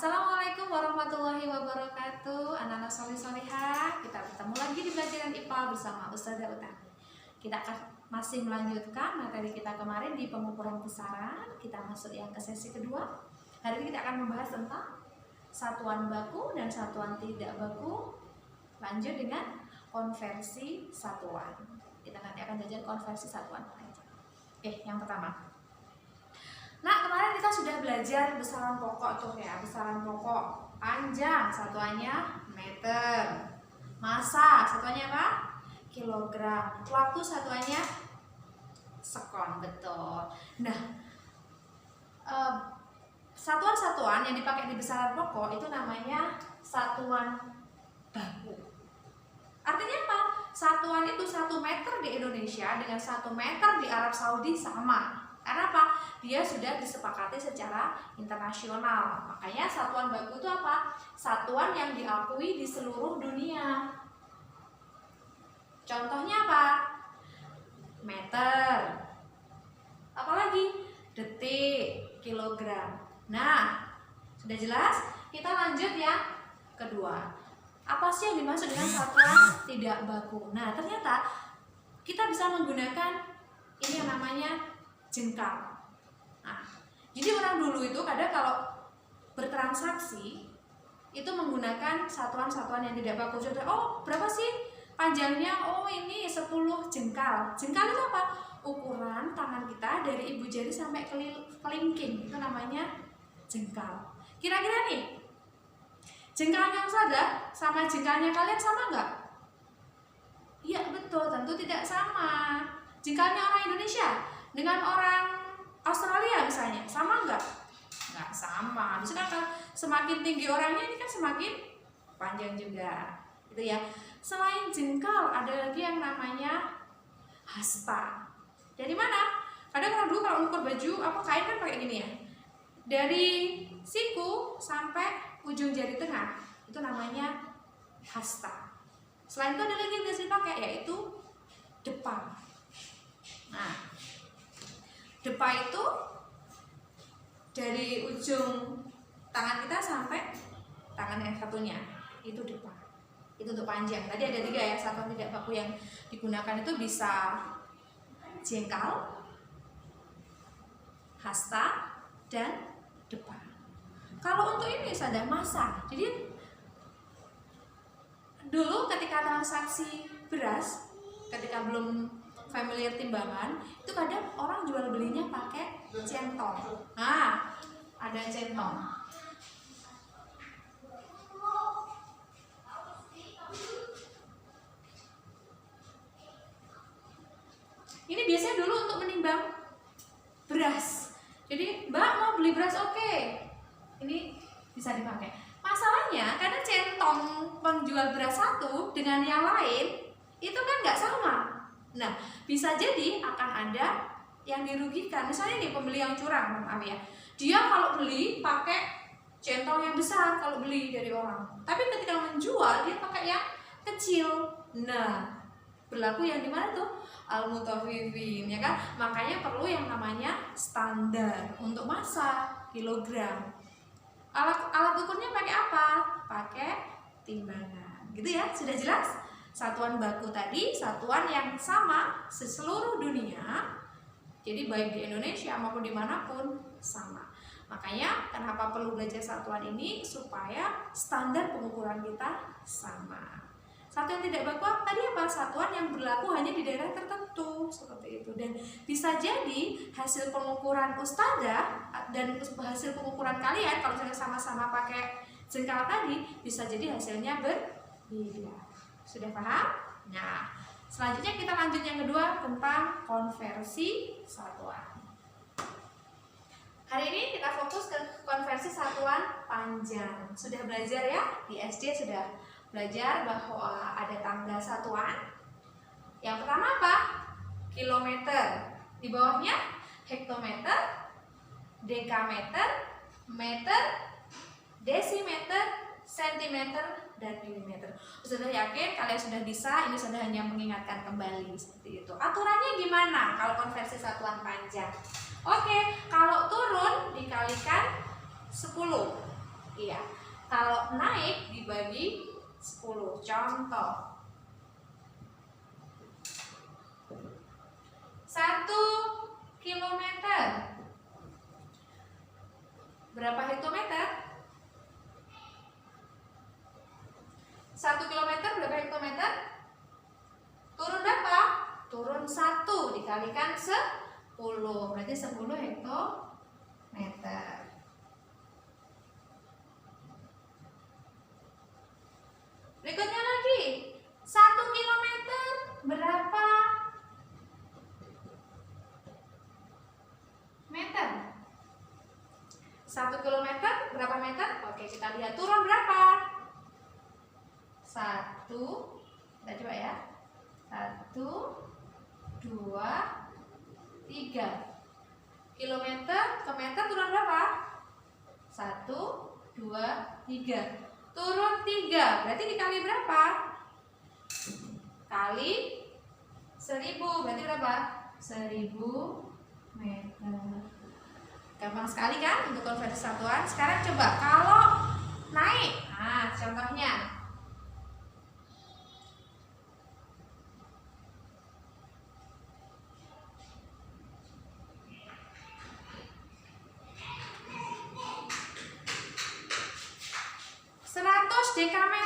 Assalamualaikum warahmatullahi wabarakatuh. Anak-anak soleh-solehah, kita bertemu lagi di pelajaran IPA bersama Ustazah Utami. Kita akan masih melanjutkan materi kita kemarin di pengukuran besaran. Kita masuk yang ke sesi kedua. Hari ini kita akan membahas tentang satuan baku dan satuan tidak baku. Lanjut dengan konversi satuan. Kita nanti akan belajar konversi satuan. Oke, yang pertama. Nah, kemarin kita sudah belajar besaran pokok tuh ya, besaran pokok. Panjang satuannya meter. Massa satuannya apa? Kilogram. Waktu satuannya sekon, betul. Nah, satuan-satuan yang dipakai di besaran pokok itu namanya satuan baku. Artinya apa? Satuan itu 1 meter di Indonesia dengan 1 meter di Arab Saudi sama. Karena apa? Dia sudah disepakati secara internasional. Makanya satuan baku itu apa? Satuan yang diakui di seluruh dunia. Contohnya apa? Meter. Apalagi? Detik, kilogram. Nah, sudah jelas? Kita lanjut yang kedua. Apa sih yang dimaksud dengan satuan tidak baku? Nah, ternyata kita bisa menggunakan ini yang namanya jengkal. Nah, jadi orang dulu itu kadang kalau bertransaksi itu menggunakan satuan-satuan yang tidak baku. Contoh, oh berapa sih panjangnya? Oh ini 10 jengkal. Jengkal itu apa? Ukuran tangan kita dari ibu jari sampai kelingking. Itu namanya jengkal. Kira-kira nih, jengkalnya Ustazah sama jengkalnya kalian sama nggak? Iya betul, tentu tidak sama. Jengkalnya orang Indonesia dengan orang Australia misalnya, sama nggak? Nggak sama. Misalnya kan semakin tinggi orangnya ini kan semakin panjang juga, gitu ya. Selain jengkal ada lagi yang namanya hasta. Dari mana? Kadang orang dulu kalau ukur baju apa kain kan pakai gini ya. Dari siku sampai ujung jari tengah itu namanya hasta. Selain itu ada lagi yang biasa dipakai yaitu depa. Nah, depa itu dari ujung tangan kita sampai tangan yang satunya itu depa. Itu untuk panjang. Tadi ada 3 ya, satuan tidak baku yang digunakan itu bisa jengkal, hasta, dan depa. Kalau untuk ini ada massa. Jadi dulu ketika transaksi beras, ketika belum familiar timbangan, itu kadang orang jual belinya pakai centong. Nah, ada centong. Ini biasanya dulu untuk menimbang beras. Jadi, Mbak mau beli beras, oke. Ini bisa dipakai. Masalahnya, kadang centong penjual beras satu dengan yang lain itu kan nggak sama. Nah, bisa jadi akan ada yang dirugikan. Misalnya nih pembeli yang curang, maaf ya. Dia kalau beli pakai centong yang besar kalau beli dari orang. Tapi ketika menjual dia pakai yang kecil. Nah, berlaku yang di mana tuh? Al-mutafiwin, ya kan? Makanya perlu yang namanya standar untuk massa, kilogram. Alat ukurnya pakai apa? Pakai timbangan. Gitu ya, sudah jelas? Satuan baku tadi, satuan yang sama seluruh dunia. Jadi baik di Indonesia maupun dimanapun sama. Makanya kenapa perlu belajar satuan ini? Supaya standar pengukuran kita sama. Satuan tidak baku tadi apa? Satuan yang berlaku hanya di daerah tertentu, seperti itu. Dan bisa jadi hasil pengukuran Ustazah dan hasil pengukuran kalian kalau misalnya sama-sama pakai jengkal tadi, bisa jadi hasilnya berbeda. Sudah paham? Nah, selanjutnya kita lanjut yang kedua tentang konversi satuan. Hari ini kita fokus ke konversi satuan panjang. Sudah belajar ya? Di SD sudah belajar bahwa ada tanggal satuan. Yang pertama apa? Kilometer. Di bawahnya hektometer, dekameter, meter, desimeter, sentimeter, dan milimeter. Sudah yakin kalian sudah bisa? Ini sudah hanya mengingatkan kembali seperti itu. Aturannya gimana kalau konversi satuan panjang? Oke, kalau turun dikalikan 10. Iya. Kalau naik dibagi 10. Contoh. 1 kilometer. Berapa hektometer? 1 kilometer berapa hektometer? Turun berapa? Turun 1 dikalikan 10. Berarti 10 hektometer. Berikutnya lagi. 1 kilometer berapa meter? 1 kilometer berapa meter? Oke, kita lihat turun berapa? 1, kita coba ya. 1, 2, 3. Kilometer ke meter turun berapa? 1, 2, 3. Turun 3. Berarti dikali berapa? Kali 1000. Berarti berapa? 1000 meter. Gampang sekali kan untuk konversi satuan. Sekarang coba kalau naik. Nah, contohnya. Dekameter